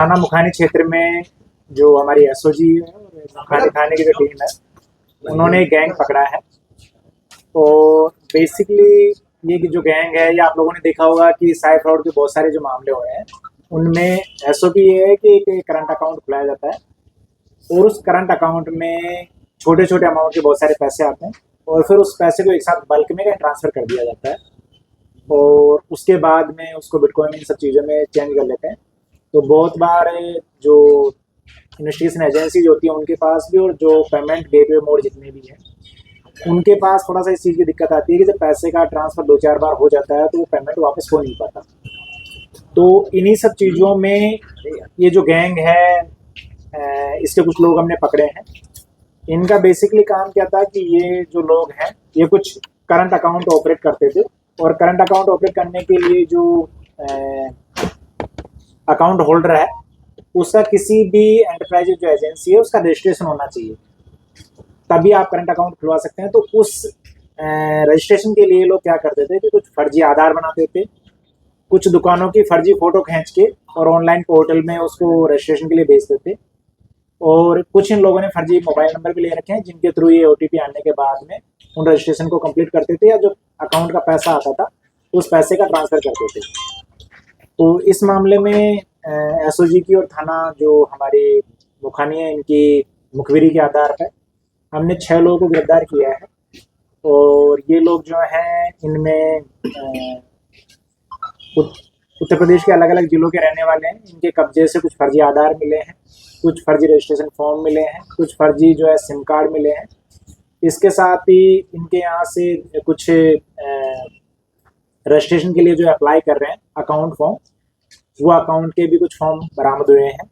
थाना मुखानी क्षेत्र में जो हमारी एसओजी है और मुखानी थाने की जो टीम है, उन्होंने एक गैंग पकड़ा है। और बेसिकली ये जो गैंग है, ये आप लोगों ने देखा होगा कि साइबर फ्रॉड के बहुत सारे जो मामले हुए हैं, उनमें एसओपी ये है कि एक करंट अकाउंट खुलाया जाता है और उस करंट अकाउंट में छोटे छोटे अमाउंट के बहुत सारे पैसे आते हैं और फिर उस पैसे को एक साथ बल्क में ट्रांसफ़र कर दिया जाता है और उसके बाद में उसको बिटकॉइन इन सब चीज़ों में चेंज कर लेते हैं। तो बहुत बार जो इन्वेस्टिगेशन एजेंसी होती है उनके पास भी, और जो पेमेंट गेटवे मोड जितने भी हैं, उनके पास थोड़ा सा इस चीज़ की दिक्कत आती है कि जब पैसे का ट्रांसफ़र 2-4 बार हो जाता है तो वो पेमेंट वापस हो नहीं पाता। तो इन्हीं सब चीज़ों में ये जो गैंग है, इसके कुछ लोग हमने पकड़े हैं। इनका बेसिकली काम क्या था कि ये जो लोग हैं, ये कुछ करंट अकाउंट ऑपरेट करते थे और करंट अकाउंट ऑपरेट करने के लिए जो अकाउंट होल्डर है, उसका किसी भी एंटरप्राइज जो एजेंसी है उसका रजिस्ट्रेशन होना चाहिए, तभी आप करंट अकाउंट खुलवा सकते हैं। तो उस रजिस्ट्रेशन के लिए लोग क्या करते थे कि कुछ फर्जी आधार बनाते थे, कुछ दुकानों की फर्जी फ़ोटो खींच के और ऑनलाइन पोर्टल में उसको रजिस्ट्रेशन के लिए भेजते थे। और कुछ इन लोगों ने फर्जी मोबाइल नंबर भी ले रखे हैं, जिनके थ्रू ये ओटीपी आने के बाद में उन रजिस्ट्रेशन को कंप्लीट करते थे, या जो अकाउंट का पैसा आता था उस पैसे का ट्रांसफ़र करते थे। तो इस मामले में एसओजी की और थाना जो हमारी मुखानी है, इनकी मुखबिरी के आधार पर हमने 6 लोगों को गिरफ्तार किया है। और ये लोग जो हैं, इनमें उत्तर प्रदेश के अलग अलग जिलों के रहने वाले हैं। इनके कब्जे से कुछ फर्जी आधार मिले हैं, कुछ फर्जी रजिस्ट्रेशन फॉर्म मिले हैं, कुछ फर्जी जो है सिम कार्ड मिले हैं। इसके साथ ही इनके यहाँ से कुछ रजिस्ट्रेशन के लिए जो अप्लाई कर रहे हैं अकाउंट फॉर्म, वो अकाउंट के भी कुछ फॉर्म बरामद हुए हैं।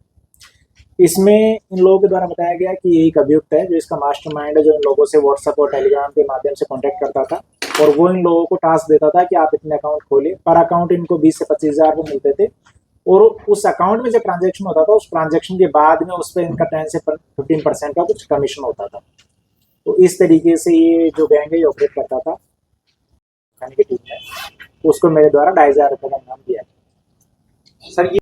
इसमें इन लोगों के द्वारा बताया गया कि यही एक अभियुक्त है जो इसका मास्टरमाइंड है, जो इन लोगों से व्हाट्सएप और टेलीग्राम के माध्यम से कॉन्टैक्ट करता था और वो इन लोगों को टास्क देता था कि आप इतने अकाउंट खोलिए। पर अकाउंट इनको 20 से 25 हज़ार रुपये मिलते थे और उस अकाउंट में जो ट्रांजैक्शन होता था, उस ट्रांजैक्शन के बाद में उस पर इनका 10 से 15% का कुछ कमीशन होता था। तो इस तरीके से ये जो गैंग है ये ऑपरेट करता था। खाने की टीम है, उसको मेरे द्वारा 2,500 रुपये का इनाम दिया। सर, ये